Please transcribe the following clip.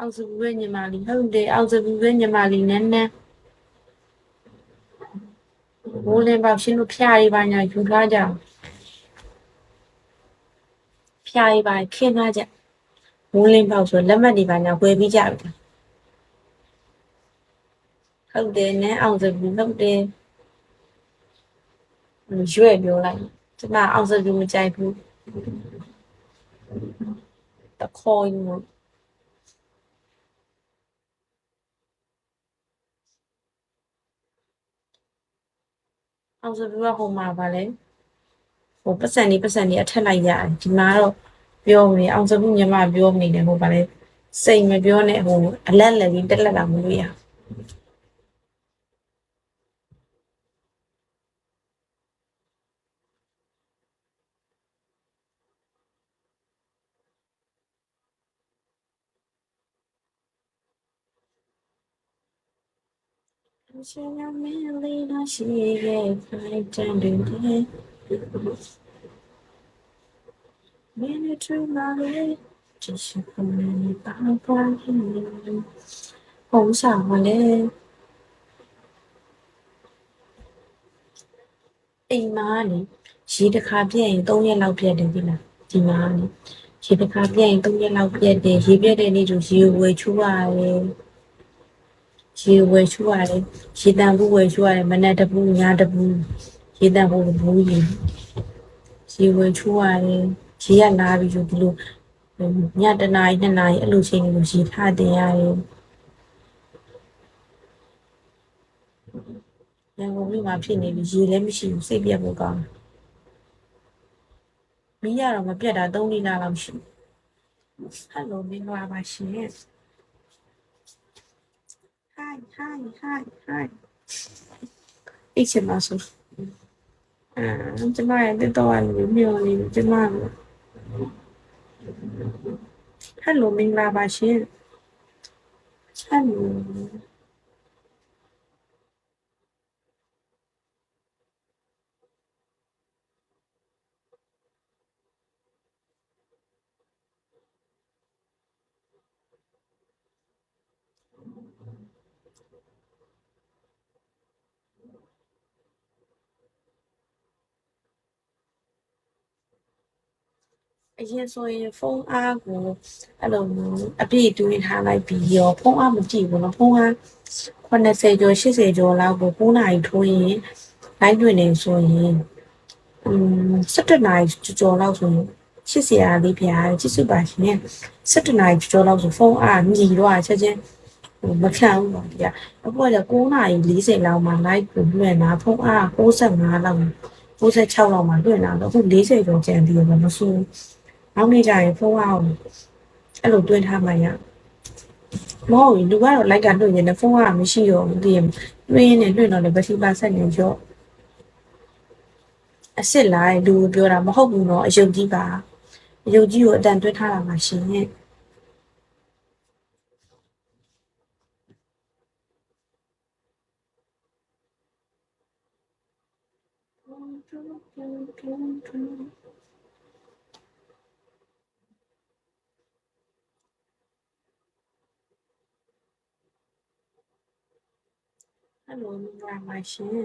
အောင်စပူရဲ့ညီမလေးဟုတ်တယ်အောင်စပူရဲ့ညီမလေးနန်းနန်းဘိုးလင်းပေါက်ရှင်းလို့ဖျားရပါညာယူထားကြဖျားရပါခင်းထားကြဘိုးလင်းပေါက်ဆိုလက်မှတ်တွေပါညာဝယ်ပြီးကြပြီဟုတ်တယ်နန်းအောင်စပူဟုတ်တယ်ရွဲ့ပြောလိုက်ကျမအောင်စပူမကြိုက်ဘူးတခေါ်ယူအောင်စပူကဟိုမှာပါလေဟိုပတ်စံနေအထက်လိုက်ရတယ်ဒီမှာတော့ပြောနေအောင်စပူညီမပြောနေတယ်ဟိုပါလေစိတ်မပြောနဲ့ဟိုအလက်လက်ကြီးတက်လက်လာမလို့ရရှင်ရမင်းလေးနာရှိရဲ့ဖိုင်တန်တယ်မင်းနဲ့ထူလာလေ只是不能把光阴红上我嘞အိမ်မာနေရေတစ်ခါပြည့်ရင်3ရက်လောက်ပြည့်တယ်ဒီလားဒီမှာနေရေတစ်ခါပြည့်ရင်3ရက်လောက်ပြည့်တယ်ရေပြည့်တဲ့နေ့ကျရေဝယ်ချူရတယ်ရေဝယ်ချူရတယ်ရေတန်ဘူးဝယ်ချူရတယ်မနက်တပူညတပူရေတန်ဘူးဘူးရေဝယ်ချူရတယ်ရေကလာပြီးဒီလိုညတနာရီ2နာရီအဲ့လိုချိန်လိုရေထားတင်ရတယ်ရန်ကုန်မြို့မှာဖြစ်နေပြီးရေလည်းမရှိဘူးစိတ်ပြတ်ဖို့ကောင်းမီးရတော့မပြတ်တာ3လလောက်ရှိဟယ်လိုမင်္ဂလာပါရှင် hi 一起嘛说ကျမရဲ့တက်တော့လူမျိုးနေကျမဟယ်လိုမင်္ဂလာပါရှင်ဟယ်လိုအရင်ဆိုရင်ဖုန်းအားကိုအဲ့လိုအပြည့်တွင်းထားလိုက်ပြီးရောဖုန်းအားမကြည့်ဘူးနော်ဖုန်းအား80ကျော်80ကျော်လောက်ကို9နာရီထိုးရင်လိုက်တွင်နေဆိုရင်17နာရီကျော်လောက်ဆိုရင်80ရာလေးပြားချစ်စုပါရှင်17နာရီကျော်လောက်ဆိုဖုန်းအားညီတော့ချက်ချင်းမခံဘူးပေါ့ဒီကအခုက9နာရီ40လောက်မှ live ကိုလွှင့်တာဖုန်းအား65လောက်96လောက်မှလွှင့်တာတော့အခု40ကျော်ကျန်သေးတယ်မဆိုးနောက်နေ့ကျရင်ဖုန်းအားအဲ့လိုတွင်းထားမှရမဟုတ်ဘူးလူကတော့ like ကလွှင့်နေတယ်ဖုန်းအားမရှိတော့ဘူးတည်ရလွှင့်နေလွှင့်တော့လည်းဘက်ထရီပါဆက်နေရော့အစ်စ်လိုက်လူပြောတာမဟုတ်ဘူးเนาะအယုတ်ကြီးပါအယုတ်ကြီးကိုအတန်တွင်းထားတာမှရှင်ရဲ့ဟယ်လိုမင်္ဂလာပါရှင်